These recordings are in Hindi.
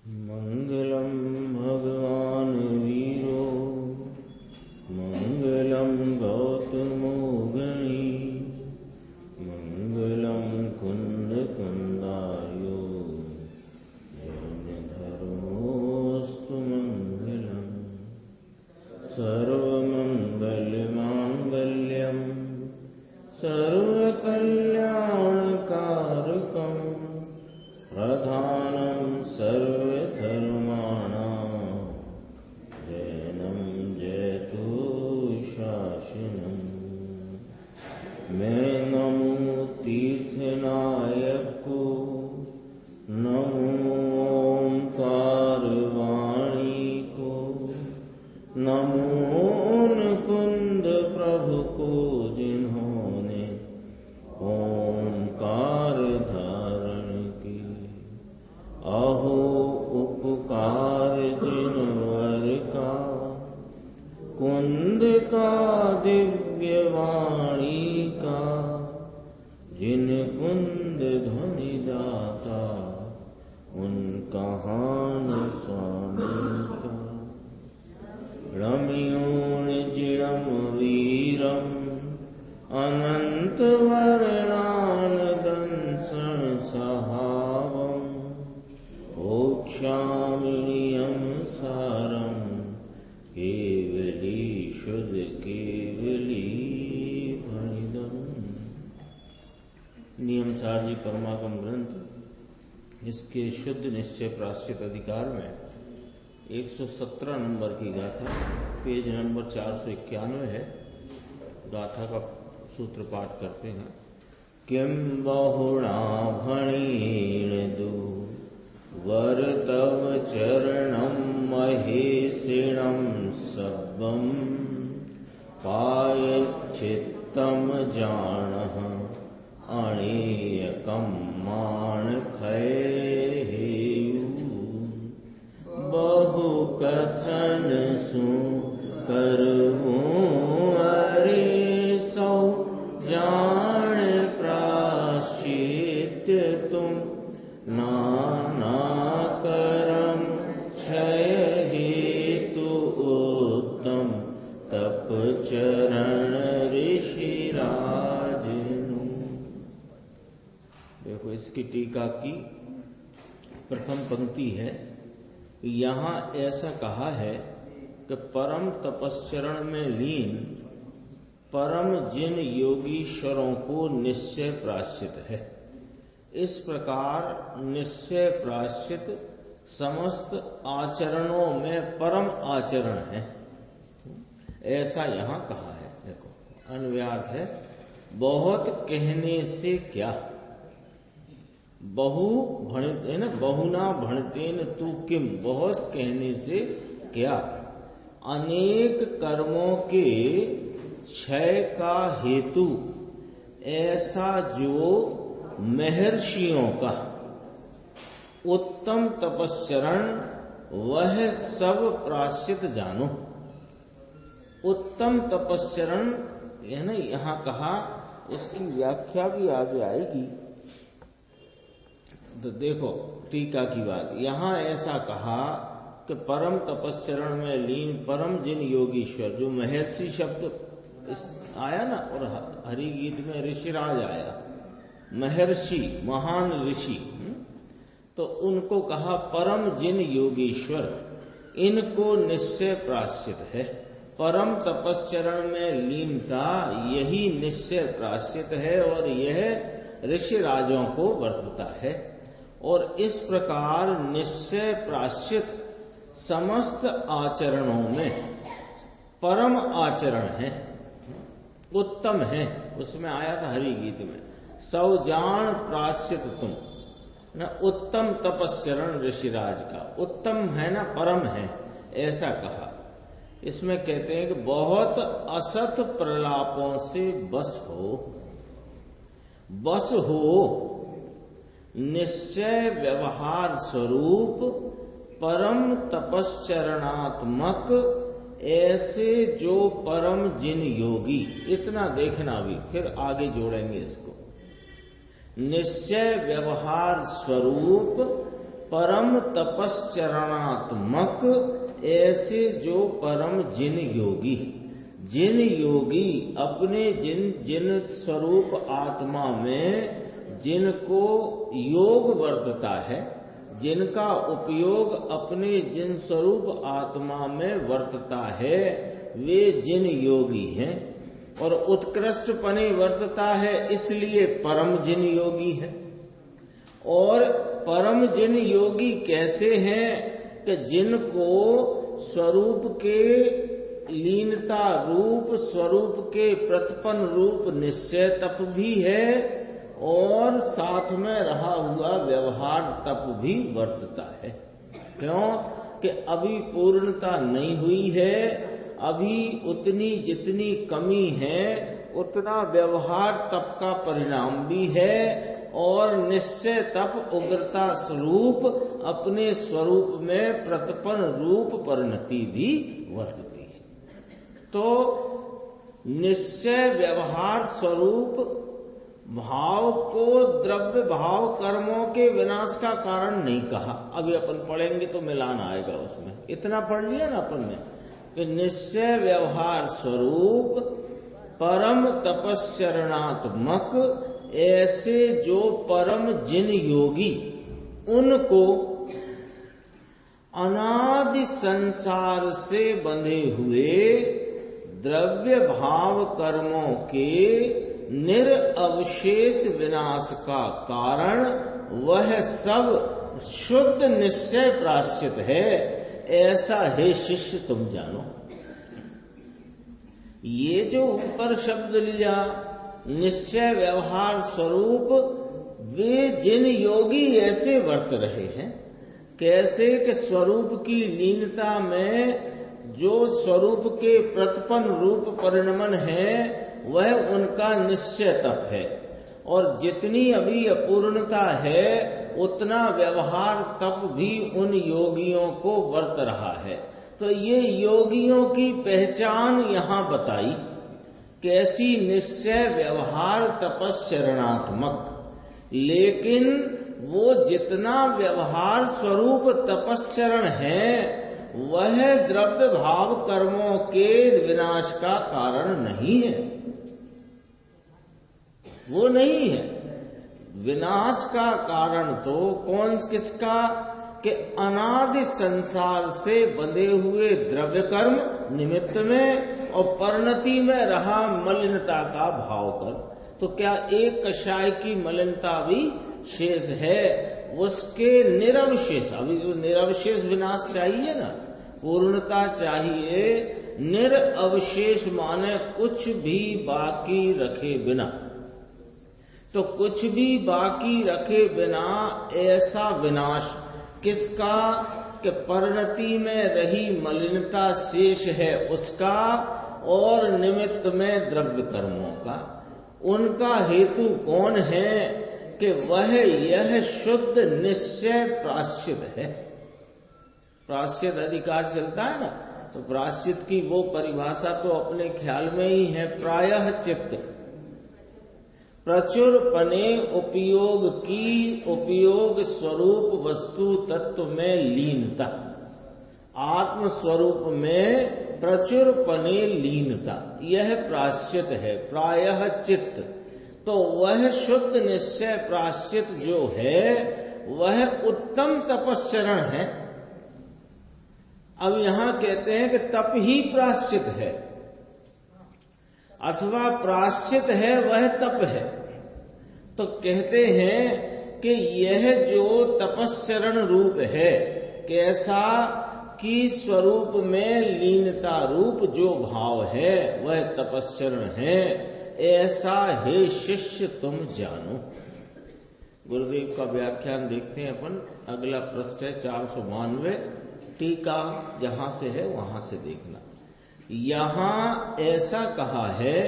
मंगलम भगवान वीरो मंगलम गौतमो गणी मंगलम कुंद कुंदायो जैन धर्मोस्तु मंगलम सर्वमंगल मांगल्यम सर्वकल्याणकारकम प्रधानं सर्वधर्माणां जैनं जयतु शासनम्। मैं नमो तीर्थनायक को, नमो ओंकार वाणी को, नमो मुकुंद प्रभु को जिन्होंने ओंकार धारण की। अहो उपकार जिनवर का, कुंद का दिव्य वाणी का, जिन कुंद ध्वनि दाता उनका हान स्वामी का। रम्योण जिणम वीरम अनंत वर्णान दंसन सहावम ओक्षामिनियम सारम केवली शुद्ध केवली भणिदम। नियम सार जी परमागम ग्रंथ, इसके शुद्ध निश्चय प्राश्चित अधिकार में 117 नंबर की गाथा, पेज नंबर 491 है। गाथा का सूत्र पाठ करते हैं। किम बहुणा भणेन दु वर तव चरणं महेशिणं सब्बं पायच्चित्तं जानः अणेयकं माणखैहेयु। बहु कथन सु करऊं अरे सौ जान प्राश्चित्य तुम नाना करम क्षय हेतु उत्तम तप चरण ऋषिराजनु। देखो इसकी टीका की प्रथम पंक्ति है। यहाँ ऐसा कहा है कि परम तपस्चरण में लीन परम जिन योगीश्वरों को निश्चय प्राश्चित है। इस प्रकार निश्चय प्राश्चित समस्त आचरणों में परम आचरण है, ऐसा यहाँ कहा है। देखो अन्वयार्थ है, बहुत कहने से क्या, बहु भणित है ना, बहुना भणतेन तू किम, बहुत कहने से क्या। अनेक कर्मों के क्षय का हेतु ऐसा जो महर्षियों का उत्तम तपस्चरण, वह सब प्राश्चित जानो। उत्तम तपस्चरण है ना यहाँ कहा, इसकी व्याख्या भी आगे आएगी। तो देखो टीका की बात, यहाँ ऐसा कहा कि परम तपस्चरण में लीन परम जिन योगीश्वर, जो महर्षि शब्द आया ना, और हरि गीत में ऋषिराज आया, महर्षि महान ऋषि, तो उनको कहा परम जिन योगीश्वर, इनको निश्चय प्राश्चित है। परम तपस्चरण में लीनता यही निश्चय प्राश्चित है और यह ऋषिराजों को वर्तता है। और इस प्रकार निश्चय प्राश्चित समस्त आचरणों में परम आचरण है, उत्तम है। उसमें आया था हरि गीत में, सौजान प्राश्चित तुम न, उत्तम तपस्चरण ऋषिराज का उत्तम है ना, परम है, ऐसा कहा। इसमें कहते हैं कि बहुत असत प्रलापों से बस हो निश्चय व्यवहार स्वरूप परम तपस्चरणात्मक ऐसे जो परम जिन योगी। इतना देखना भी, फिर आगे जोड़ेंगे इसको। निश्चय व्यवहार स्वरूप परम तपश्चरणात्मक, ऐसे जो परम जिन योगी अपने जिन स्वरूप आत्मा में जिनको योग वर्तता है, जिनका उपयोग अपने जिन स्वरूप आत्मा में वर्तता है, वे जिन योगी हैं। और उत्कृष्ट पने वर्तता है, इसलिए परम जिन योगी है। और परम जिन योगी कैसे हैं कि जिनको स्वरूप के लीनता रूप, स्वरूप के प्रतिपन्न रूप निश्चय तप भी है और साथ में रहा हुआ व्यवहार तप भी वर्तता है। क्यों कि अभी पूर्णता नहीं हुई है, अभी उतनी जितनी कमी है उतना व्यवहार तप का परिणाम भी है और निश्चय तप उग्रता स्वरूप अपने स्वरूप में प्रतिपन्न रूप परिणति भी वर्तती है। तो निश्चय व्यवहार स्वरूप भाव को द्रव्य भाव कर्मों के विनाश का कारण नहीं कहा। अभी अपन पढ़ेंगे तो मिलान आएगा उसमें। इतना पढ़ लिया ना अपन ने कि निश्चय व्यवहार स्वरूप परम तपश्चरणात्मक, ऐसे जो परम जिन योगी उनको अनादि संसार से बंधे हुए द्रव्य भाव कर्मों के निरअवशेष विनाश का कारण वह सब शुद्ध निश्चय प्राश्चित है, ऐसा हे शिष्य तुम जानो। ये जो ऊपर शब्द लिया निश्चय व्यवहार स्वरूप, वे जिन योगी ऐसे वर्त रहे हैं, कैसे कि स्वरूप की लीनता में जो स्वरूप के प्रतिपन्न रूप परिणमन है वह उनका निश्चय तप है, और जितनी अभी अपूर्णता है उतना व्यवहार तप भी उन योगियों को वर्त रहा है। तो ये योगियों की पहचान यहाँ बताई, कैसी निश्चय व्यवहार तपश्चरणात्मक। लेकिन वो जितना व्यवहार स्वरूप तपश्चरण है वह द्रव्य भाव कर्मों के विनाश का कारण नहीं है, वो नहीं है। विनाश का कारण तो कौन किसका कि अनादि संसार से बंधे हुए द्रव्य कर्म निमित्त में और परिणति में रहा मलिनता का भाव कर्म। तो क्या एक कषाय की मलिनता भी शेष है, उसके निरवशेष, अभी तो निरवशेष विनाश चाहिए ना, पूर्णता चाहिए। निरअवशेष माने कुछ भी बाकी रखे बिना। तो कुछ भी बाकी रखे बिना ऐसा विनाश किसका कि परिणति में रही मलिनता शेष है उसका, और निमित्त में द्रव्य कर्मों का। उनका हेतु कौन है कि वह यह शुद्ध निश्चय प्राश्चित है। प्राश्चित अधिकार चलता है ना, तो प्राश्चित की वो परिभाषा तो अपने ख्याल में ही है, प्रायः चित्त प्रचुर पने उपयोग की, उपयोग स्वरूप वस्तु तत्व में लीनता, आत्म स्वरूप में प्रचुर पने लीनता, यह प्राश्चित है, प्रायः चित्त। तो वह शुद्ध निश्चय प्राश्चित जो है वह उत्तम तपश्चरण है। अब यहां कहते हैं कि तप ही प्राश्चित है, अथवा प्राश्चित है वह तप है। तो कहते हैं कि यह जो तपश्चरण रूप है, कैसा कि स्वरूप में लीनता रूप जो भाव है वह तपश्चरण है, ऐसा हे शिष्य तुम जानो। गुरुदेव का व्याख्यान देखते हैं अपन। अगला पृष्ठ है 492, टीका जहां से है वहां से देखना। यहां ऐसा कहा है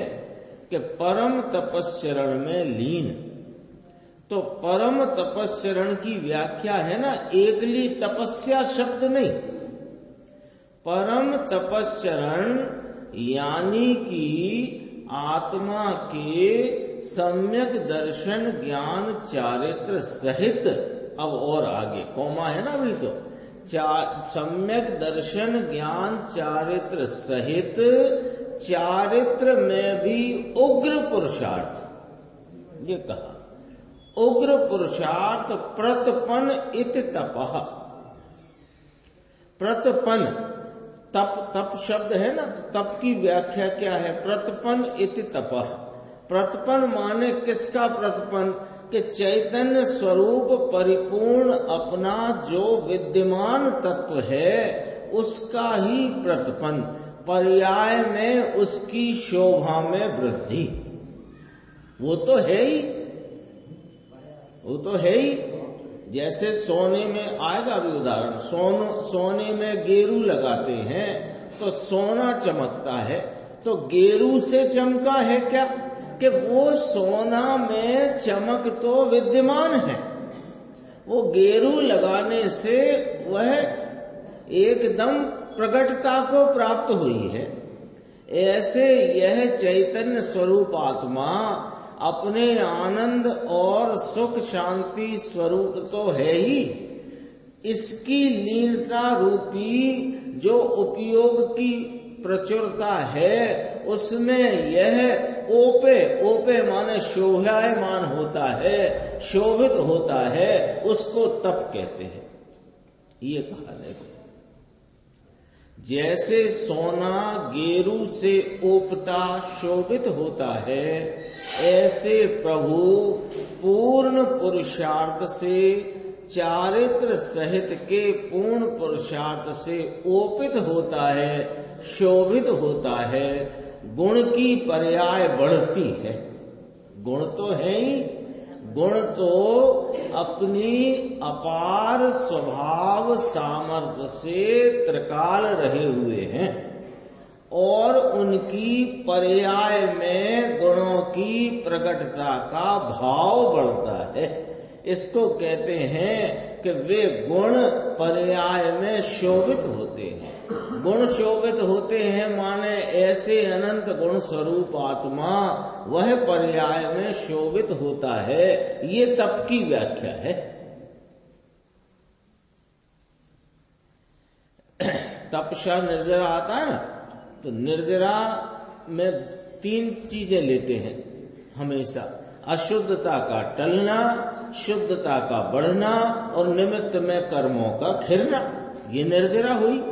कि परम तपश्चरण में लीन। तो परम तपश्चरण की व्याख्या है ना, एकली तपस्या शब्द नहीं, परम तपश्चरण यानी कि आत्मा के सम्यक दर्शन ज्ञान चारित्र सहित अब और आगे कौमा है ना अभी तो, सम्यक दर्शन ज्ञान चारित्र सहित, चारित्र में भी उग्र पुरुषार्थ, ये कहा उग्र पुरुषार्थ प्रतपन इत तपः। प्रतपन तप, तप शब्द है ना, तप की व्याख्या क्या है? प्रतपन इति तपः। प्रतपन माने किसका प्रतपन? कि चैतन्य स्वरूप परिपूर्ण अपना जो विद्यमान तत्व है उसका ही प्रतपन, पर्याय में उसकी शोभा में वृद्धि। वो तो है ही, वो तो है ही। जैसे सोने में आएगा भी उदाहरण, सोने में गेरू लगाते हैं तो सोना चमकता है, तो गेरू से चमका है क्या? कि वो सोना में चमक तो विद्यमान है, वो गेरू लगाने से वह एकदम प्रकटता को प्राप्त हुई है। ऐसे यह चैतन्य स्वरूप आत्मा अपने आनंद और सुख शांति स्वरूप तो है ही, इसकी लीनता रूपी जो उपयोग की प्रचुरता है उसमें यह ओपे, ओपे माने शोभायमान होता है, शोभित होता है, उसको तप कहते हैं। ये कहा देखो, जैसे सोना गेरू से ओपता शोभित होता है, ऐसे प्रभु पूर्ण पुरुषार्थ से, चारित्र सहित के पूर्ण पुरुषार्थ से ओपित होता है, शोभित होता है, गुण की पर्याय बढ़ती है। गुण तो है ही, गुण तो अपनी अपार स्वभाव सामर्थ्य से त्रिकाल रहे हुए हैं और उनकी पर्याय में गुणों की प्रकटता का भाव बढ़ता है। इसको कहते हैं कि वे गुण पर्याय में शोभित होते हैं। गुण शोभित होते हैं माने ऐसे अनंत गुण स्वरूप आत्मा वह पर्याय में शोभित होता है। ये तप की व्याख्या है। तपस्या निर्जरा आता है ना, तो निर्जरा में 3 चीजें लेते हैं हमेशा, अशुद्धता का टलना, शुद्धता का बढ़ना और निमित्त में कर्मों का खिरना, ये निर्जरा हुई।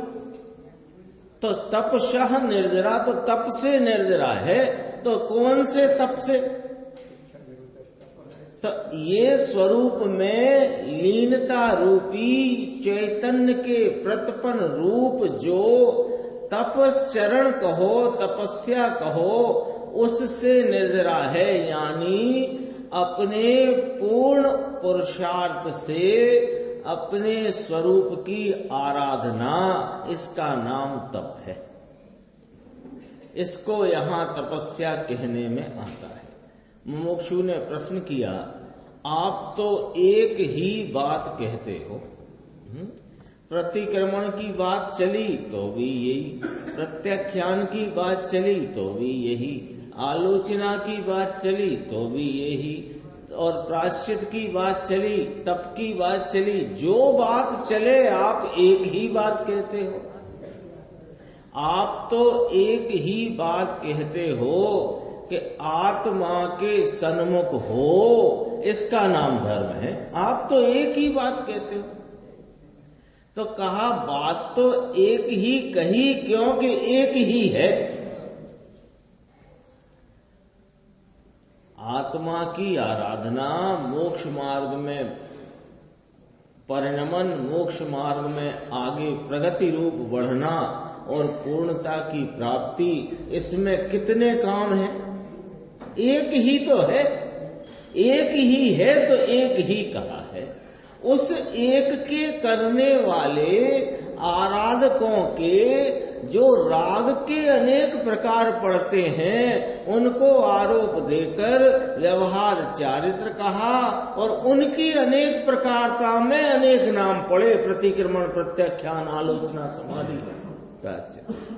तो तपस्या निर्जरा, तो तप से निर्जरा है, तो कौन से तप से? तो ये स्वरूप में लीनता रूपी चैतन्य के प्रतपन रूप जो तपश्चरण कहो, तपस्या कहो, उससे निर्जरा है। यानी अपने पूर्ण पुरुषार्थ से अपने स्वरूप की आराधना, इसका नाम तप है। इसको यहाँ तपस्या कहने में आता है। मुमुक्षु ने प्रश्न किया, आप तो एक ही बात कहते हो, प्रतिक्रमण की बात चली तो भी यही, प्रत्याख्यान की बात चली तो भी यही, आलोचना की बात चली तो भी यही, और प्रायश्चित की बात चली, तप की बात चली, जो बात चले आप एक ही बात कहते हो। आप तो एक ही बात कहते हो कि आत्मा के सन्मुख हो, इसका नाम धर्म है। आप तो एक ही बात कहते हो। तो कहा बात तो एक ही कही क्योंकि एक ही है। आत्मा की आराधना, मोक्ष मार्ग में परिणमन, मोक्ष मार्ग में आगे प्रगति रूप बढ़ना और पूर्णता की प्राप्ति, इसमें कितने काम हैं? एक ही तो है, एक ही है तो एक ही कहा है। उस एक के करने वाले आराधकों के जो राग के अनेक प्रकार पड़ते हैं, उनको आरोप देकर व्यवहार चारित्र कहा और उनकी अनेक प्रकारता में अनेक नाम पड़े, प्रतिक्रमण, प्रत्याख्यान, आलोचना, समाधि,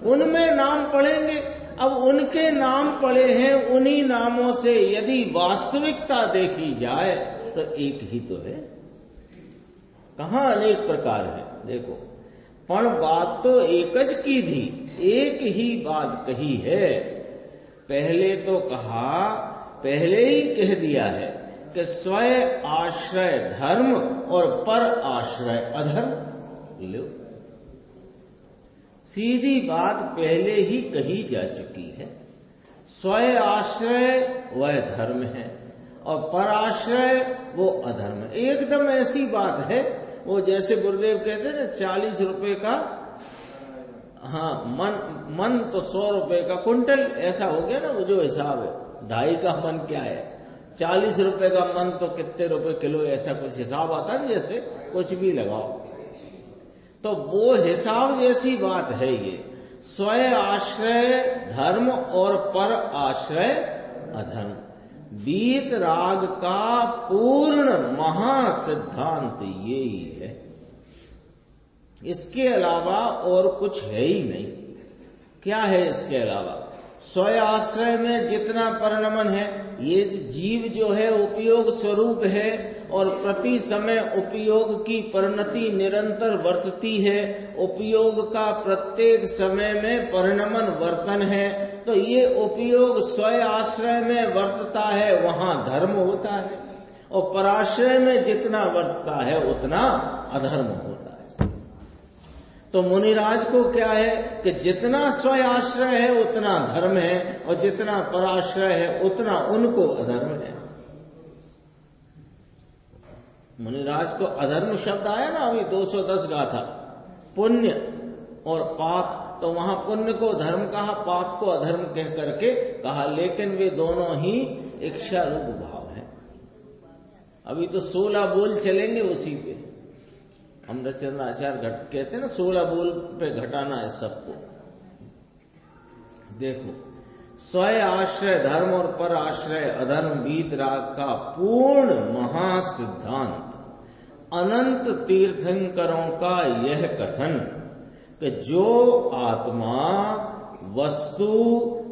उनमें नाम पड़ेंगे। अब उनके नाम पड़े हैं, उन्हीं नामों से यदि वास्तविकता देखी जाए तो एक ही तो है। कहाँ अनेक प्रकार है, देखो। पण बात तो एकज की थी, एक ही बात कही है। पहले तो कहा, पहले ही कह दिया है कि स्वयं आश्रय धर्म और पर आश्रय अधर्म। लो, सीधी बात पहले ही कही जा चुकी है। स्वयं आश्रय वह धर्म है और पर आश्रय वो अधर्म है। एकदम ऐसी बात है, वो जैसे गुरुदेव कहते हैं ना 40 रुपए का, हाँ मन तो 100 रुपए का कुंटल, ऐसा हो गया ना वो जो हिसाब है। 2.5 का मन क्या है, 40 रुपए का मन तो कितने रुपए किलो, ऐसा कुछ हिसाब आता है, जैसे कुछ भी लगाओ। तो वो हिसाब जैसी बात है ये। स्वयं आश्रय धर्म और पर आश्रय अधर्म, वीत राग का पूर्ण महासिद्धांत ये ही है। इसके अलावा और कुछ है ही नहीं। क्या है इसके अलावा? स्वयं आश्रय में जितना परिणमन है, ये जीव जो है उपयोग स्वरूप है और प्रति समय उपयोग की परिणति निरंतर वर्तती है। उपयोग का प्रत्येक समय में परिणमन वर्तन है। तो ये उपयोग स्वयं आश्रय में वर्तता है, वहां धर्म होता है, और पराश्रय में जितना वर्तता है उतना अधर्म होता है। तो मुनिराज को क्या है कि जितना स्वयं आश्रय है उतना धर्म है, और जितना पराश्रय है उतना उनको अधर्म है। मुनिराज को अधर्म शब्द आया ना अभी 210 गाथा, पुण्य और पाप, तो वहां पुण्य को धर्म कहा, पाप को अधर्म कह करके कहा, लेकिन वे दोनों ही इच्छा रूप भाव है। अभी तो 16 बोल चलेंगे उसी पे। हम चंद्राचार्य घट कहते हैं ना 16 बोल पे घटाना है सबको। देखो, स्वयं आश्रय धर्म और पर आश्रय अधर्म वीत राग का पूर्ण महासिद्धांत, अनंत तीर्थंकरों का यह कथन कि जो आत्मा वस्तु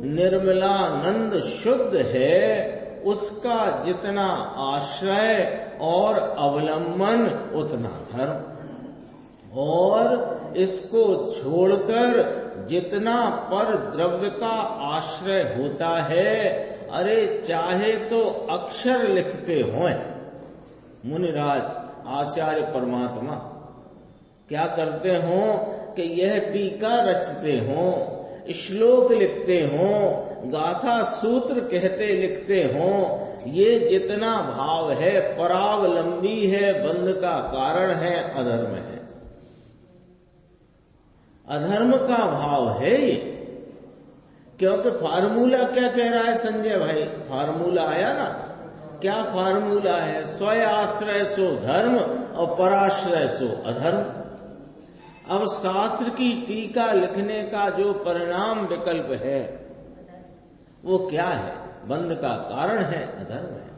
निर्मलानंद शुद्ध है, उसका जितना आश्रय और अवलंबन उतना धर्म, और इसको छोड़कर जितना पर द्रव्य का आश्रय होता है, अरे चाहे तो अक्षर लिखते हों मुनिराज आचार्य परमात्मा, क्या करते हों कि यह टीका रचते हों, श्लोक लिखते हों, गाथा सूत्र कहते लिखते हों, ये जितना भाव है परावलंबी है, बंध का कारण है, अधर्म है। अधर्म का भाव है ये। क्योंकि फार्मूला क्या कह रहा है संजय भाई? फार्मूला आया ना, क्या फार्मूला है? स्वयं आश्रय सो धर्म और पराश्रय सो अधर्म। अब शास्त्र की टीका लिखने का जो परिणाम विकल्प है वो क्या है? बंध का कारण है, अधर्म है,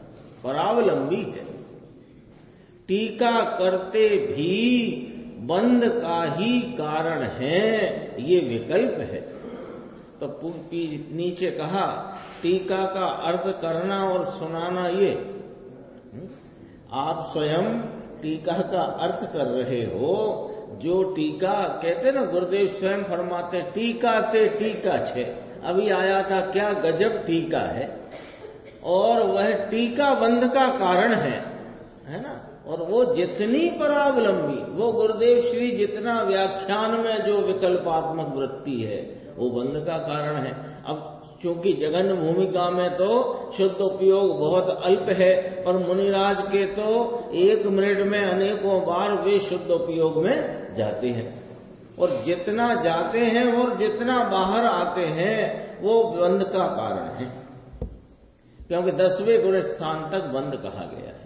परावलंबी है। टीका करते भी बंध का ही कारण है, ये विकल्प है। तो नीचे कहा टीका का अर्थ करना और सुनाना, ये आप स्वयं टीका का अर्थ कर रहे हो। जो टीका कहते ना, गुरुदेव स्वयं फरमाते टीका ते टीका छे। अभी आया था, क्या गजब टीका है, और वह टीका बंध का कारण है ना। और वो जितनी परावलंबी, वो गुरुदेव श्री जितना व्याख्यान में जो विकल्पात्मक वृत्ति है वो बंध का कारण है। अब चूंकि जगन भूमिका में तो शुद्ध उपयोग बहुत अल्प है, पर मुनिराज के तो 1 मिनट में अनेकों बार वे शुद्ध उपयोग में जाते हैं, और जितना जाते हैं और जितना बाहर आते हैं वो बंध का कारण है, क्योंकि 10वें गुण स्थान तक बंध कहा गया है।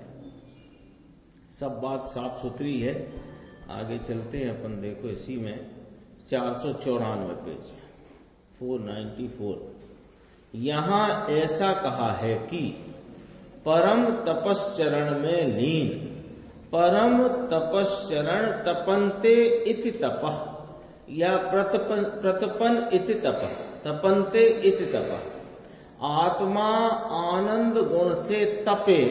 सब बात साफ सुथरी है। आगे चलते हैं अपन। देखो इसी में 494 पेज 494, यहां ऐसा कहा है कि परम तपश्चरण में लीन, परम तपश्चरण तपन्ते इति तपः, या प्रतपन इति तपः, तपन्ते इति तपः। आत्मा आनंद गुण से तपे,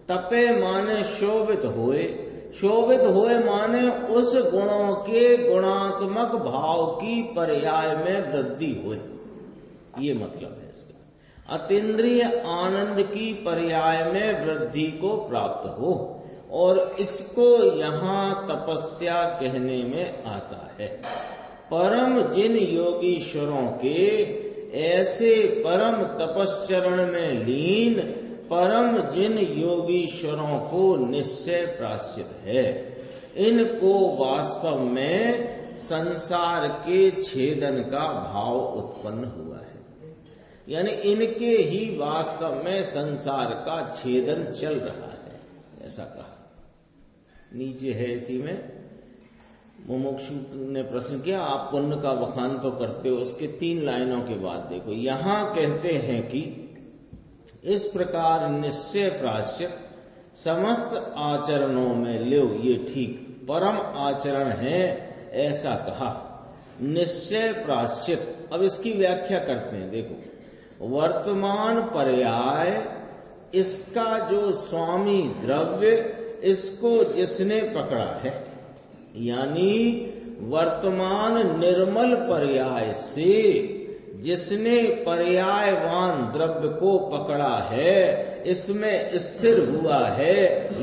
तपे माने शोभित होए, शोभित हुए माने उस गुणों के गुणात्मक भाव की पर्याय में वृद्धि हुए, ये मतलब है इसका। अतीन्द्रिय आनंद की पर्याय में वृद्धि को प्राप्त हो, और इसको यहाँ तपस्या कहने में आता है। परम जिन योगीश्वरों के ऐसे परम तपश्चरण में लीन परम जिन योगीश्वरों को निश्चय प्राश्चित है, इनको वास्तव में संसार के छेदन का भाव उत्पन्न हुआ है। यानी इनके ही वास्तव में संसार का छेदन चल रहा है, ऐसा कहा। नीचे है इसी में, मुमुक्षु ने प्रश्न किया, आप पुण्य का बखान तो करते हो, उसके 3 लाइनों के बाद देखो, यहां कहते हैं कि इस प्रकार निश्चय प्राश्चित समस्त आचरणों में लो, ये ठीक परम आचरण है, ऐसा कहा। निश्चय प्राश्चित, अब इसकी व्याख्या करते हैं। देखो, वर्तमान पर्याय, इसका जो स्वामी द्रव्य, इसको जिसने पकड़ा है, यानी वर्तमान निर्मल पर्याय से जिसने पर्यायवान द्रव्य को पकड़ा है, इसमें स्थिर हुआ है,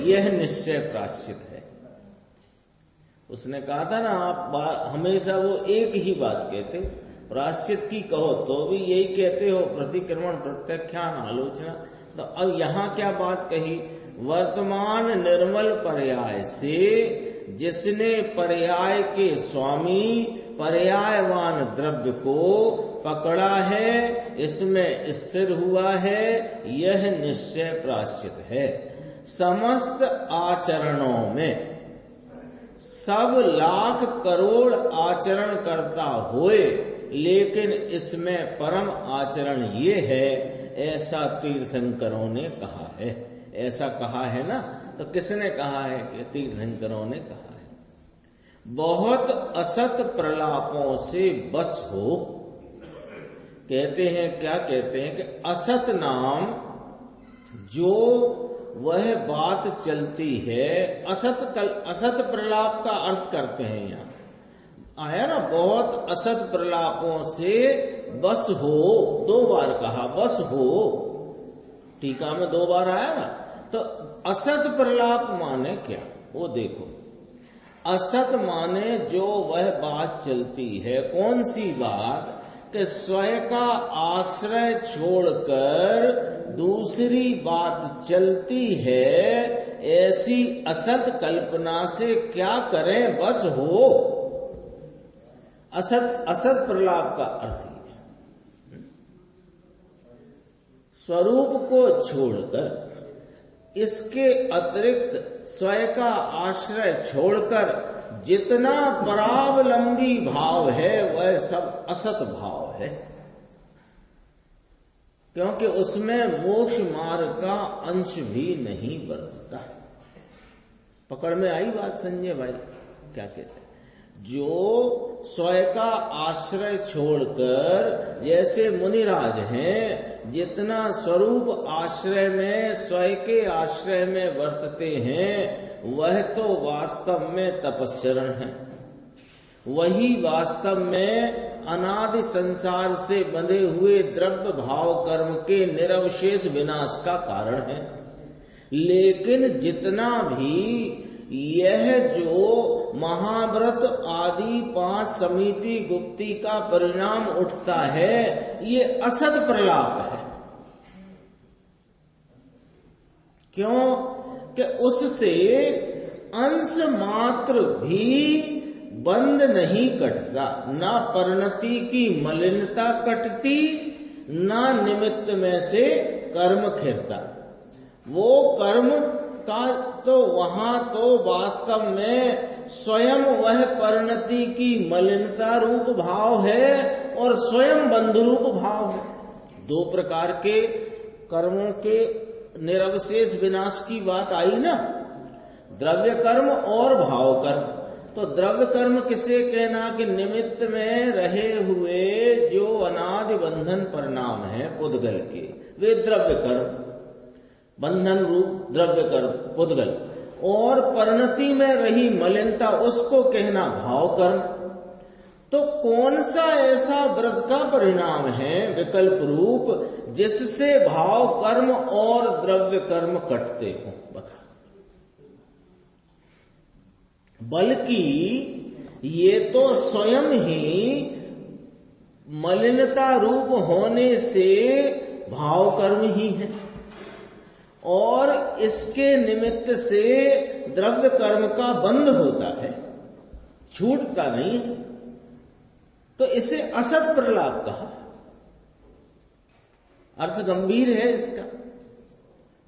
यह निश्चय प्राश्चित है। उसने कहा था ना, आप हमेशा वो एक ही बात कहते, प्राश्चित की कहो तो भी यही कहते हो, प्रतिक्रमण प्रत्याख्यान आलोचना। तो अब यहाँ क्या बात कही, वर्तमान निर्मल पर्याय से जिसने पर्याय के स्वामी पर्यायवान द्रव्य को पकड़ा है, इसमें स्थिर हुआ है, यह निश्चय प्राश्चित है। समस्त आचरणों में सब लाख करोड़ आचरण करता हुए, लेकिन इसमें परम आचरण ये है, ऐसा तीर्थंकरों ने कहा है। ऐसा कहा है ना, तो किसने कहा है? कि तीर्थंकरों ने कहा है। बहुत असत प्रलापों से बस हो, कहते हैं, क्या कहते हैं कि असत नाम जो वह बात चलती है, असत प्रलाप का अर्थ करते हैं यहाँ आया ना, बहुत असत प्रलापों से बस हो, 2 बार कहा बस हो, टीका में 2 बार आया ना। तो असत प्रलाप माने क्या, वो देखो, असत माने जो वह बात चलती है, कौन सी बात, कि स्वयं का आश्रय छोड़कर दूसरी बात चलती है, ऐसी असत कल्पना से क्या करें, बस हो। असत प्रलाप का अर्थ है स्वरूप को छोड़कर, इसके अतिरिक्त स्वयं का आश्रय छोड़कर जितना परावलंबी भाव है, वह सब असत भाव है, क्योंकि उसमें मोक्ष मार्ग का अंश भी नहीं बरतता। पकड़ में आई बात संजय भाई? क्या कहते हैं, जो स्वयं का आश्रय छोड़कर, जैसे मुनिराज हैं, जितना स्वरूप आश्रय में, स्वयं के आश्रय में वर्तते हैं, वह तो वास्तव में तपश्चरण है, वही वास्तव में अनादि संसार से बंधे हुए द्रव्य भाव कर्म के निरवशेष विनाश का कारण है। लेकिन जितना भी यह जो महाव्रत आदि 5 समिति गुप्ती का परिणाम उठता है, ये असत प्रलाप है। क्यों? कि उससे अंश मात्र भी बंध नहीं कटता, ना परिणति की मलिनता कटती, ना निमित्त में से कर्म खिरता। वो कर्म का तो वहां तो वास्तव में स्वयं वह परिणति की मलिनता रूप भाव है और स्वयं बंध रूप भाव है। 2 प्रकार के कर्मों के निरवशेष विनाश की बात आई ना, द्रव्य कर्म और भाव कर्म। तो द्रव्य कर्म किसे कहना, कि निमित्त में रहे हुए जो अनादि बंधन परिणाम है पुद्गल के, वे द्रव्य कर्म, बंधन रूप द्रव्य कर्म पुद्गल। और परिणति में रही मलिनता उसको कहना भाव कर्म। तो कौन सा ऐसा व्रत का परिणाम है विकल्प रूप जिससे भाव कर्म और द्रव्य कर्म कटते हो? बता। बल्कि ये तो स्वयं ही मलिनता रूप होने से भाव कर्म ही है और इसके निमित्त से द्रव्य कर्म का बंध होता है, छूटता नहीं है। तो इसे असत प्रलाप कहा। अर्थ गंभीर है इसका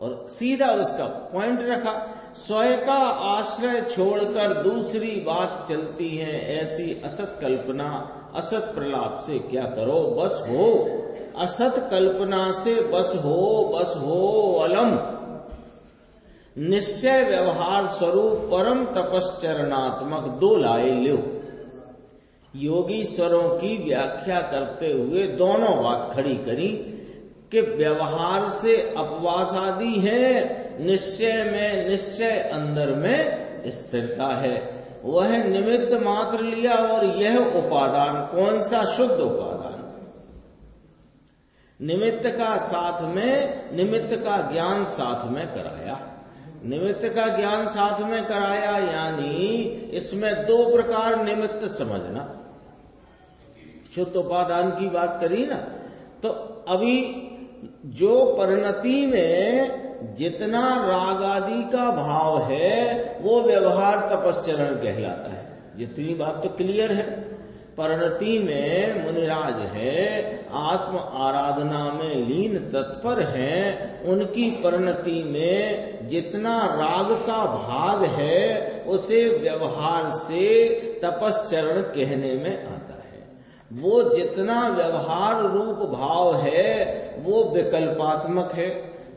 और सीधा उसका पॉइंट रखा। स्वयं का आश्रय छोड़कर दूसरी बात चलती है, ऐसी असत कल्पना असत प्रलाप से क्या करो, बस हो। असत कल्पना से बस हो अलम। निश्चय व्यवहार स्वरूप परम तपश्चरणात्मक दो लाए लो। योगीश्वरों की व्याख्या करते हुए दोनों बात खड़ी करी कि व्यवहार से अपवास आदि है, निश्चय में निश्चय अंदर में स्थिरता है। वह निमित्त मात्र लिया और यह उपादान कौन सा? शुद्ध उपादान। निमित्त का साथ में, निमित्त का ज्ञान साथ में कराया। निमित्त का ज्ञान साथ में कराया यानी इसमें दो प्रकार निमित्त समझना। शुद्ध उपादान की बात करी ना, तो अभी जो परिणति में जितना राग आदि का भाव है वो व्यवहार तपश्चरण कहलाता है। जितनी बात तो क्लियर है। परिणति में मुनिराज है, आत्म आराधना में लीन तत्पर हैं, उनकी परिणति में जितना राग का भाग है उसे व्यवहार से तपश्चरण कहने में आता है। वो जितना व्यवहार रूप भाव है वो विकल्पात्मक है,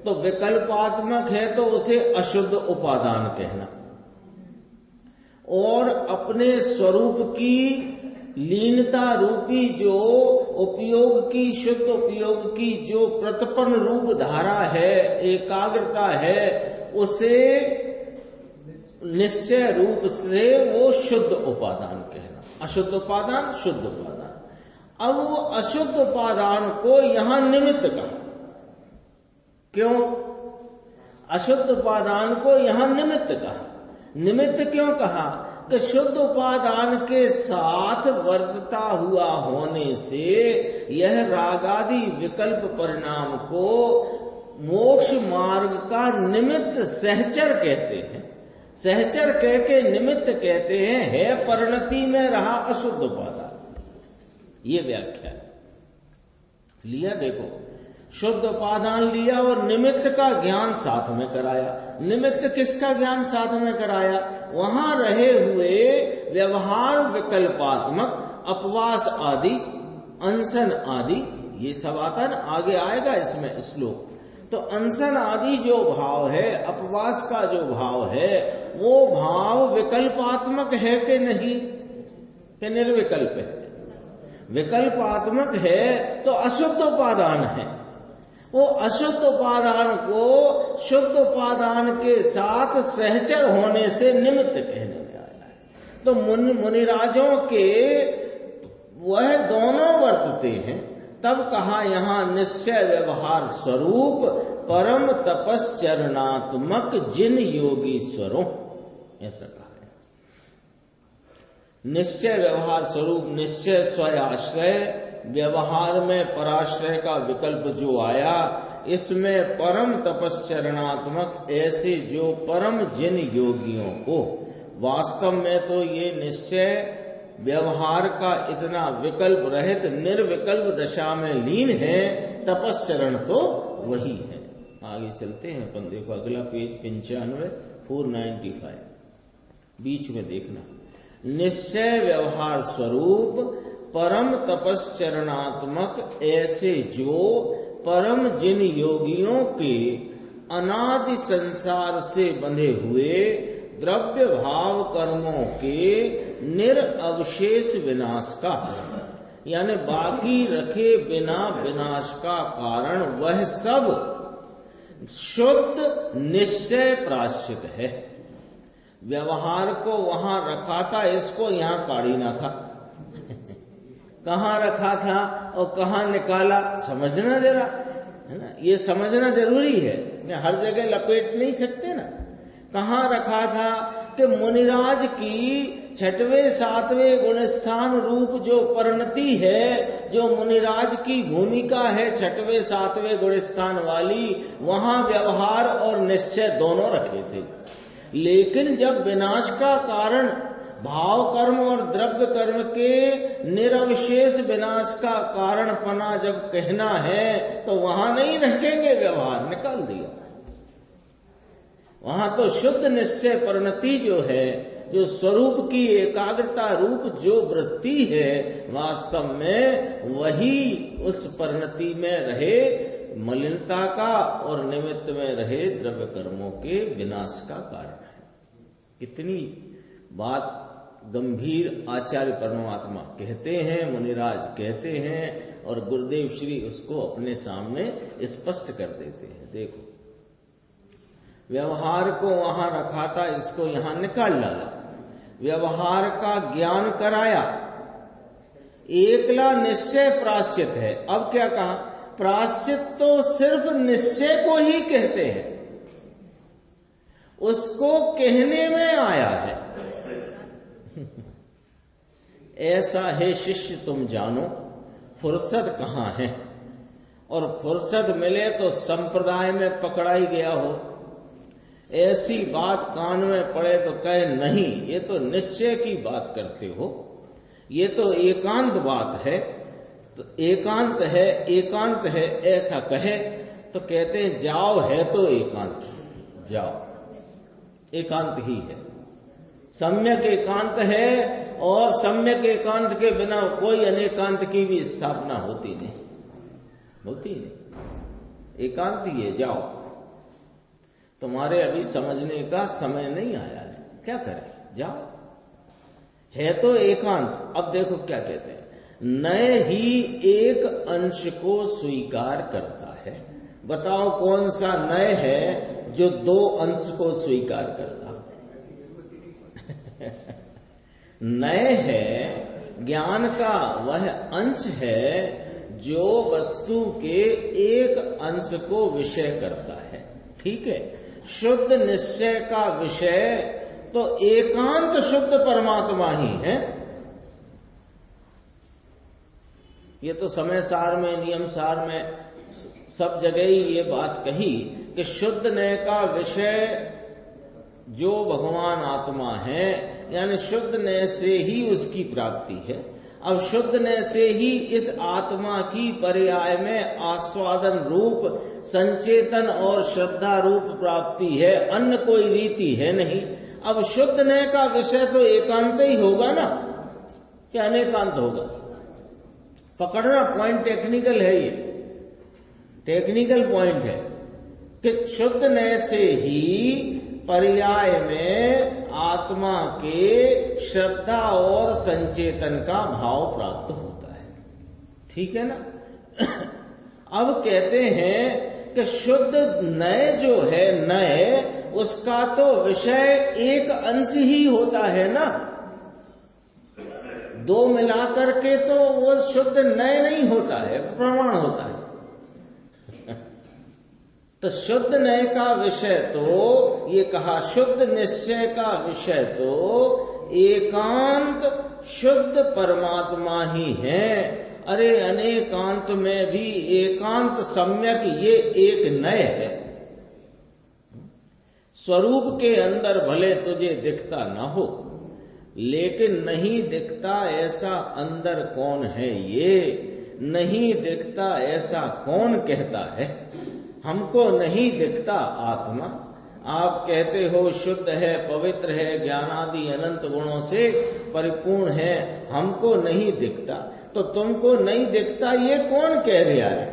तो विकल्पात्मक है तो उसे अशुद्ध उपादान कहना। और अपने स्वरूप की लीनता रूपी जो उपयोग की, शुद्ध उपयोग की जो प्रतिपन्न रूप धारा है, एकाग्रता है, उसे निश्चय रूप से वो शुद्ध उपादान कहना। अशुद्ध उपादान, शुद्ध उपादान। अब वो अशुद्ध उपादान को यहां निमित्त कहा। क्यों अशुद्ध उपादान को यहां निमित्त कहा? निमित्त क्यों कहा? कि शुद्ध उपादान के साथ वर्तता हुआ होने से यह रागादि विकल्प परिणाम को मोक्ष मार्ग का निमित्त सहचर कहते हैं। सहचर कह के निमित्त कहते हैं, है परिणति में रहा अशुद्ध उपादान। ये व्याख्या लिया। देखो, शुद्ध उपादान लिया और निमित्त का ज्ञान साथ में कराया। निमित्त किसका ज्ञान साथ में कराया? वहां रहे हुए व्यवहार विकल्पात्मक अपवास आदि, अनशन आदि, ये सब आता ना, आगे आएगा इसमें श्लोक। तो अनशन आदि जो भाव है, अपवास का जो भाव है, वो भाव विकल्पात्मक है कि नहीं? कि निर्विकल्प है? विकल्पात्मक है तो अशुद्ध उपादान है। वो अशुद्ध उपादान को शुद्ध उपादान के साथ सहचर होने से निमित्त कहने में आया है। तो मुनिराजों के वह दोनों वर्तते हैं। तब कहा यहां निश्चय व्यवहार स्वरूप परम तपश्चरणात्मक जिन योगीश्वरों, ऐसा कहा है। निश्चय व्यवहार स्वरूप, निश्चय स्वयाश्रय, व्यवहार में पराश्रय का विकल्प जो आया, इसमें परम तपश्चरणात्मक ऐसे जो परम जिन योगियों को, वास्तव में तो ये निश्चय व्यवहार का इतना विकल्प रहित निर्विकल्प दशा में लीन है, तपश्चरण तो वही है। आगे चलते हैं अपन, देखो अगला पेज 95, 495, बीच में देखना। निश्चय व्यवहार स्वरूप परम तपश्चरणात्मक ऐसे जो परम जिन योगियों के अनादि संसार से बंधे हुए द्रव्य भाव कर्मों के निरअवशेष विनाश का, यानी बाकी रखे बिना विनाश का कारण वह सब शुद्ध निश्चय प्राश्चित है। व्यवहार को वहां रखा था, इसको यहां काढ़ी ना खा। कहाँ रखा था और कहाँ निकाला समझना जरा, है ना, ये समझना जरूरी है। हर जगह लपेट नहीं सकते ना। कहाँ रखा था कि मुनिराज की छठवें सातवें गुणस्थान रूप जो परिणति है, जो मुनिराज की भूमिका है छठवें सातवें गुणस्थान वाली, वहां व्यवहार और निश्चय दोनों रखे थे। लेकिन जब विनाश का कारण भाव कर्म और द्रव्य कर्म के निरवशेष विनाश का कारण पना जब कहना है, तो वहां नहीं रखेंगे व्यवहार, निकाल दिया। वहां तो शुद्ध निश्चय परिणति जो है, जो स्वरूप की एकाग्रता रूप जो वृत्ति है, वास्तव में वही उस परिणति में रहे मलिनता का और निमित्त में रहे द्रव्य कर्मों के विनाश का कारण है। कितनी बात गंभीर आचार्य परमात्मा कहते हैं, मुनिराज कहते हैं, और गुरुदेव श्री उसको अपने सामने स्पष्ट कर देते हैं। देखो, व्यवहार को वहां रखा था, इसको यहां निकाल डाला, व्यवहार का ज्ञान कराया। एकला निश्चय प्रायश्चित है। अब क्या कहा, प्रायश्चित तो सिर्फ निश्चय को ही कहते हैं, उसको कहने में आया है। ऐसा है शिष्य तुम जानो, फुर्सत कहाँ है, और फुर्सत मिले तो संप्रदाय में पकड़ा ही गया हो। ऐसी बात कान में पड़े तो कहे नहीं, ये तो निश्चय की बात करते हो, ये तो एकांत बात है, तो एकांत है, एकांत है ऐसा कहे तो कहते हैं जाओ, है तो एकांत, जाओ, एकांत ही है, सम्यक एकांत है। और सम्यक एकांत के बिना कोई अनेकांत की भी स्थापना होती नहीं, होती नहीं, एकांत ही है, जाओ। तुम्हारे अभी समझने का समय नहीं आया है, क्या करें, जाओ, है तो एकांत। अब देखो क्या कहते हैं, नए ही एक अंश को स्वीकार करता है। बताओ कौन सा नए है जो दो अंश को स्वीकार करता है? नए है ज्ञान का वह अंश है जो वस्तु के एक अंश को विषय करता है, ठीक है। शुद्ध निश्चय का विषय तो एकांत शुद्ध परमात्मा ही है। ये तो समय सार में, नियम सार में सब जगह ही ये बात कही कि शुद्ध नय का विषय जो भगवान आत्मा है, यानी शुद्ध नय से ही उसकी प्राप्ति है। अब शुद्ध नय से ही इस आत्मा की पर्याय में आस्वादन रूप संचेतन और श्रद्धा रूप प्राप्ति है, अन्य कोई रीति है नहीं। अब शुद्ध नय का विषय तो एकांत ही होगा ना, क्या अनेकांत होगा? पकड़ना पॉइंट टेक्निकल है, ये टेक्निकल पॉइंट है कि शुद्ध नय से ही पर्याय में आत्मा के श्रद्धा और संचेतन का भाव प्राप्त होता है, ठीक है ना। अब कहते हैं कि शुद्ध नय जो है, नय उसका तो विषय एक अंश ही होता है ना, दो मिलाकर के तो वो शुद्ध नय नहीं होता है, प्रमाण होता है। तो शुद्ध नय का विषय तो ये कहा, शुद्ध निश्चय का विषय तो एकांत शुद्ध परमात्मा ही है। अरे अनेकांत में भी एकांत सम्यक ये एक नय है। स्वरूप के अंदर भले तुझे दिखता ना हो, लेकिन नहीं दिखता ऐसा अंदर कौन है, ये नहीं दिखता ऐसा कौन कहता है? हमको नहीं दिखता आत्मा। आप कहते हो शुद्ध है, पवित्र है, ज्ञानादि अनंत गुणों से परिपूर्ण है, हमको नहीं दिखता। तो तुमको नहीं दिखता ये कौन कह रहा है?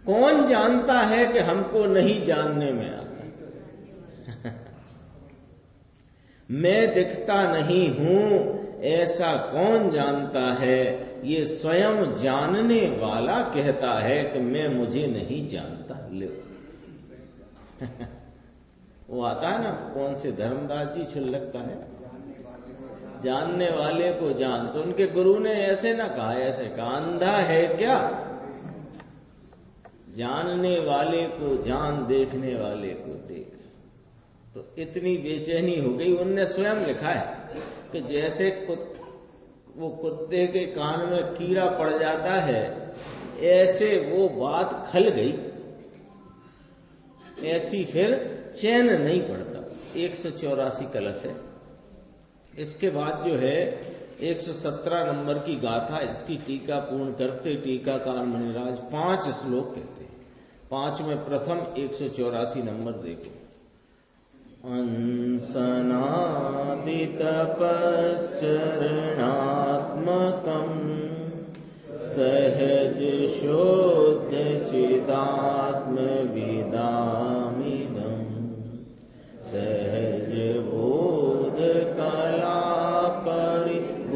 कौन जानता है कि हमको नहीं जानने में आता? मैं दिखता नहीं हूं ऐसा कौन जानता है? ये स्वयं जानने वाला कहता है कि मैं मुझे नहीं जानता। ले वो आता है ना, कौन से धर्मदास जी छुल्लक का है, जानने वाले को जान। तो उनके गुरु ने ऐसे ना कहा, ऐसे कहा, अंधा है क्या, जानने वाले को जान, देखने वाले को देख। तो इतनी बेचैनी हो गई, उनने स्वयं लिखा है कि जैसे वो कुत्ते के कान में कीड़ा पड़ जाता है, ऐसे वो बात खल गई, ऐसी फिर चैन नहीं पड़ता। 184 कलश है। इसके बाद जो है 117 नंबर की गाथा, इसकी टीका पूर्ण करते टीकाकार मुनिराज 5 श्लोक कहते हैं। 5 में प्रथम 184 नंबर देखो। अंसनादितपश्चरणात्मकम् सहज शुद्ध चिदात्मविदामिदम् सहज बोध कला परिगोचरम्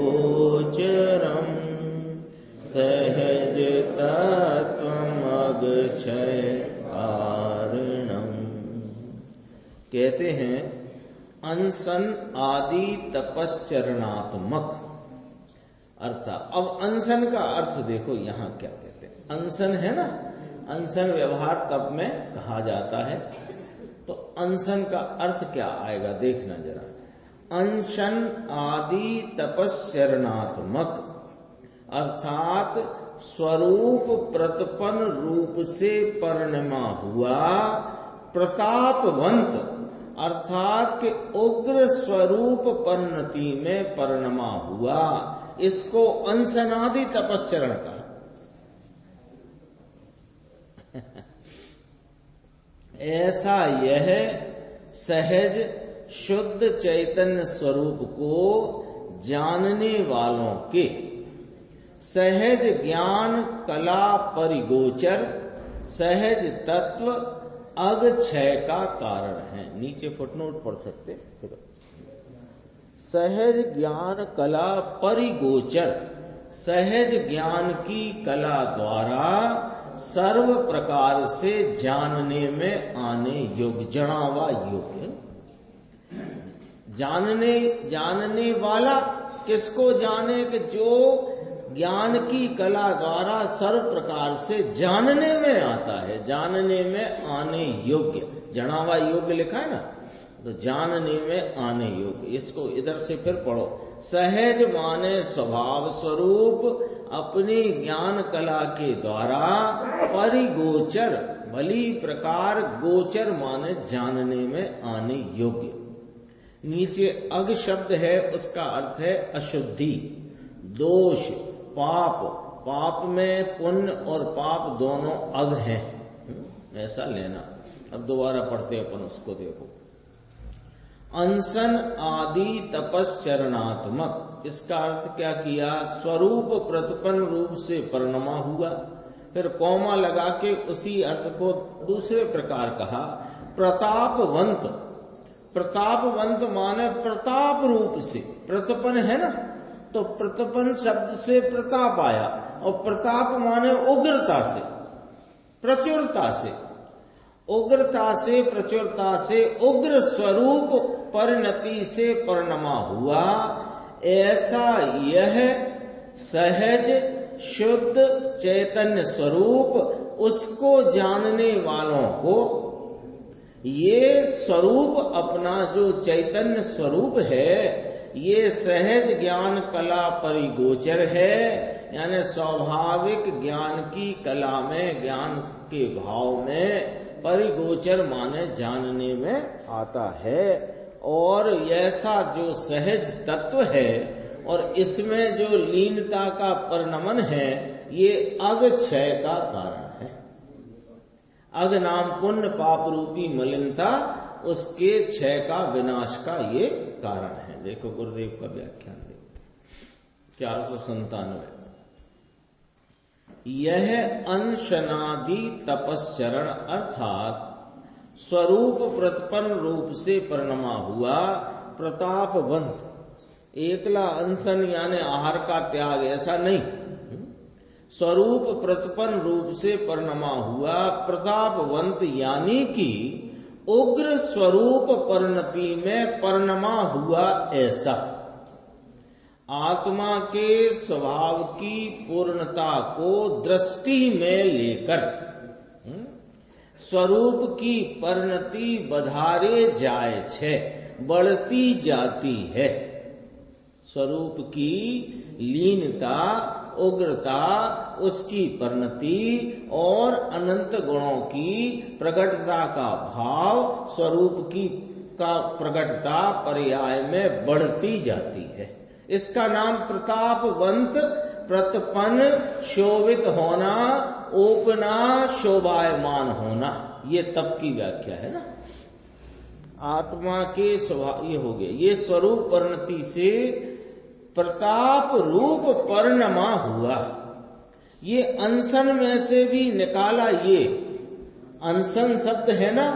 सहज तत्वमगक्षय कारणम्। कहते हैं अनशन आदि तपश्चरणात्मक अर्थात। अब अनशन का अर्थ देखो यहां क्या कहते हैं। अनशन है ना, अनशन व्यवहार तप में कहा जाता है। तो अनशन का अर्थ क्या आएगा देखना जरा। अनशन आदि तपश्चरणात्मक अर्थात स्वरूप प्रतपन रूप से परिणमा हुआ प्रतापवंत अर्थात के उग्र स्वरूप परिणति में परिणमा हुआ, इसको अंशनादि तपश्चरण कहा। ऐसा यह सहज शुद्ध चैतन्य स्वरूप को जानने वालों के सहज ज्ञान कला परिगोचर सहज तत्व अगक्षय का कारण है। नीचे फुटनोट पढ़ सकते। सहज ज्ञान कला परिगोचर, सहज ज्ञान की कला द्वारा सर्व प्रकार से जानने में आने योग्य, जणावा योग्य। जानने वाला किसको जाने कि जो ज्ञान की कला द्वारा सर्व प्रकार से जानने में आता है, जानने में आने योग्य। जणावा योग्य लिखा है ना, तो जानने में आने योग्य। इसको इधर से फिर पढ़ो। सहज माने स्वभाव स्वरूप अपनी ज्ञान कला के द्वारा परिगोचर, भली प्रकार गोचर माने जानने में आने योग्य। नीचे अग शब्द है, उसका अर्थ है अशुद्धि, दोष, पाप। पाप में पुण्य और पाप दोनों अग हैं, ऐसा लेना। अब दोबारा पढ़ते अपन उसको देखो। अंसन आदि तपश्चरणात्मक, इसका अर्थ क्या किया, स्वरूप प्रतिपन्न रूप से परिणमा हुआ। फिर कौमा लगा के उसी अर्थ को दूसरे प्रकार कहा, प्रतापवंत। प्रतापवंत माने प्रताप रूप से, प्रतिपन्न है ना, तो प्रतिपन्न शब्द से प्रताप आया, और प्रताप माने उग्रता से, प्रचुरता से, उग्रता से, प्रचुरता से, उग्र स्वरूप परिणति से परिणमा हुआ। ऐसा यह सहज शुद्ध चैतन्य स्वरूप उसको जानने वालों को, ये स्वरूप अपना जो चैतन्य स्वरूप है, ये सहज ज्ञान कला परिगोचर है, यानी स्वाभाविक ज्ञान की कला में, ज्ञान के भाव में परिगोचर माने जानने में आता है। और ऐसा जो सहज तत्व है और इसमें जो लीनता का परिणमन है, ये अगक्षय का कारण है। अग नाम पुण्य पाप रूपी मलिनता, उसके क्षय का, विनाश का ये कारण है। देखो गुरुदेव का व्याख्यान देखते 497। यह अंशनादि तपश्चरण अर्थात स्वरूप प्रतिपन्न रूप से परिणमा हुआ प्रतापवंत। एकला अनशन यानी आहार का त्याग, ऐसा नहीं। स्वरूप प्रतिपन्न रूप से परिणमा हुआ प्रतापवंत यानी कि उग्र स्वरूप परिणति में परिणमा हुआ ऐसा। आत्मा के स्वभाव की पूर्णता को दृष्टि में लेकर स्वरूप की परिणति बधारे जाए छे, बढ़ती जाती है। स्वरूप की लीनता, उग्रता, उसकी परिणति और अनंत गुणों की प्रकटता का भाव स्वरूप की का प्रकटता पर्याय में बढ़ती जाती है। इसका नाम प्रतापवंत, प्रतपन, शोभित होना, ओपना, शोभायमान होना, ये तप की व्याख्या है ना। आत्मा के स्वभाव ये हो गया, ये स्वरूप परिणति से प्रताप रूप परिणमा हुआ। ये अनशन में से भी निकाला, ये अनशन शब्द है ना,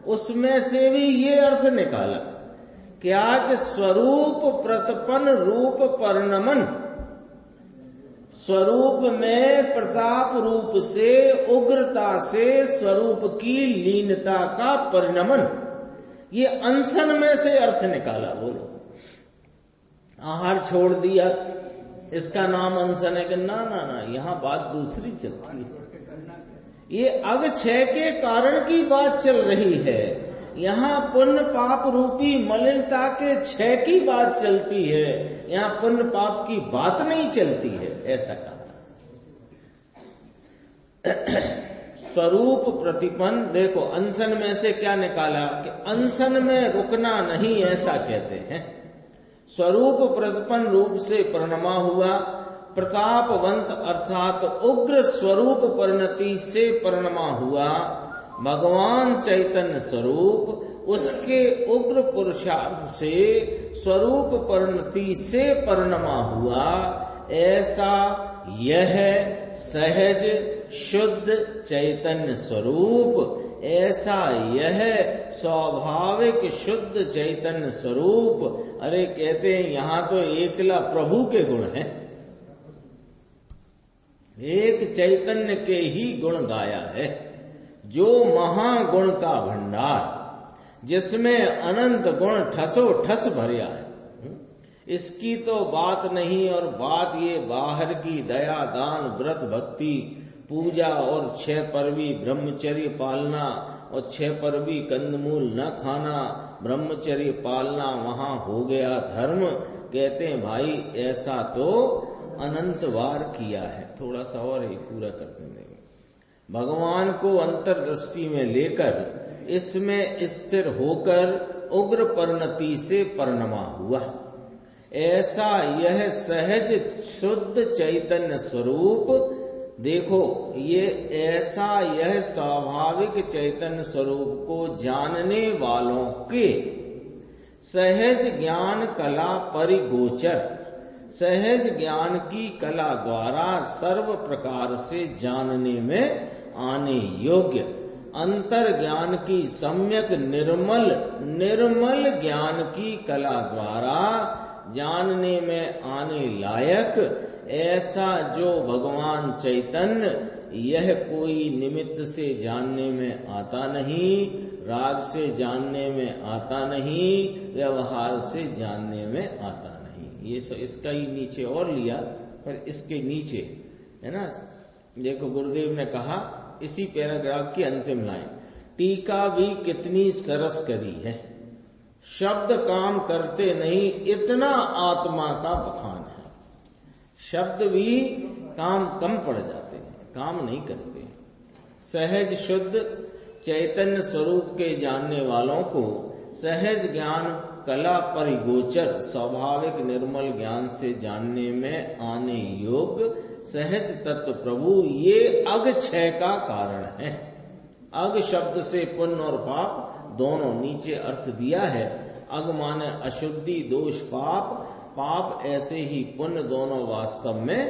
उसमें से भी ये अर्थ निकाला क्या कि स्वरूप प्रतपन रूप परिणमन, स्वरूप में प्रताप रूप से, उग्रता से स्वरूप की लीनता का परिणमन, ये अनशन में से अर्थ निकाला। बोलो, आहार छोड़ दिया, इसका नाम अनशन है कि ना ना ना, यहां बात दूसरी चलती है। ये अग छह के कारण की बात चल रही है, यहाँ पुण्य पाप रूपी मलिनता के छह की बात चलती है, यहाँ पुण्य पाप की बात नहीं चलती है, ऐसा कहा। स्वरूप प्रतिपन्न, देखो अनशन में से क्या निकाला कि अनशन में रुकना नहीं, ऐसा कहते हैं। स्वरूप प्रतिपन्न रूप से परिणमा हुआ, प्रतापवंत अर्थात उग्र स्वरूप परिणति से परिणमा हुआ। भगवान चैतन्य स्वरूप उसके उग्र पुरुषार्थ से स्वरूप परिणति से परिणमा हुआ, ऐसा यह सहज शुद्ध चैतन्य स्वरूप, ऐसा यह स्वाभाविक शुद्ध चैतन्य स्वरूप। अरे कहते हैं यहां तो एकला प्रभु के गुण हैं, एक चैतन्य के ही गुण गाया है, जो महागुण का भंडार, जिसमें अनंत गुण ठसो ठस भरिया है। इसकी तो बात नहीं, और बात ये बाहर की दया, दान, व्रत, भक्ति, पूजा और 6 पर्वी ब्रह्मचर्य पालना और 6 पर्वी कंदमूल न खाना, ब्रह्मचर्य पालना वहां हो गया धर्म। कहते हैं भाई ऐसा तो अनंत बार किया है, थोड़ा सा और ही पूरा करते देंगे। भगवान को अंतर्दृष्टि में लेकर इसमें स्थिर होकर उग्र परिणति से परिणमा हुआ, ऐसा यह सहज शुद्ध चैतन्य स्वरूप। देखो ये ऐसा यह स्वाभाविक चैतन्य स्वरूप को जानने वालों के सहज ज्ञान कला परिगोचर, सहज ज्ञान की कला द्वारा सर्व प्रकार से जानने में आने योग्य, अंतर ज्ञान की सम्यक निर्मल ज्ञान की कला द्वारा जानने में आने लायक, ऐसा जो भगवान चैतन्य, यह कोई निमित्त से जानने में आता नहीं, राग से जानने में आता नहीं, व्यवहार से जानने में आता नहीं। ये इसका ही नीचे और लिया, पर इसके नीचे है ना, देखो गुरुदेव ने कहा इसी पैराग्राफ की अंतिम लाइन, टीका भी कितनी सरस करी है। शब्द काम करते नहीं, इतना आत्मा का बखान है। शब्द भी काम कम पड़ जाते हैं, काम नहीं करते। सहज शुद्ध चैतन्य स्वरूप के जानने वालों को सहज ज्ञान कला परिगोचर, स्वाभाविक निर्मल ज्ञान से जानने में आने योग्य सहज तत्व प्रभु, ये अग 6 का कारण है। अग शब्द से पुण्य और पाप दोनों नीचे अर्थ दिया है। अग माने अशुद्धि, दोष, पाप, पाप ऐसे ही पुण्य दोनों वास्तव में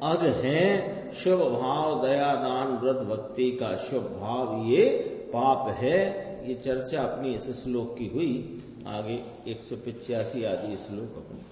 अग हैं। शुभ भाव, दया, दान, व्रत, भक्ति का शुभ भाव ये पाप है। ये चर्चा अपनी इस श्लोक की हुई। आगे 185 आदि श्लोक अपन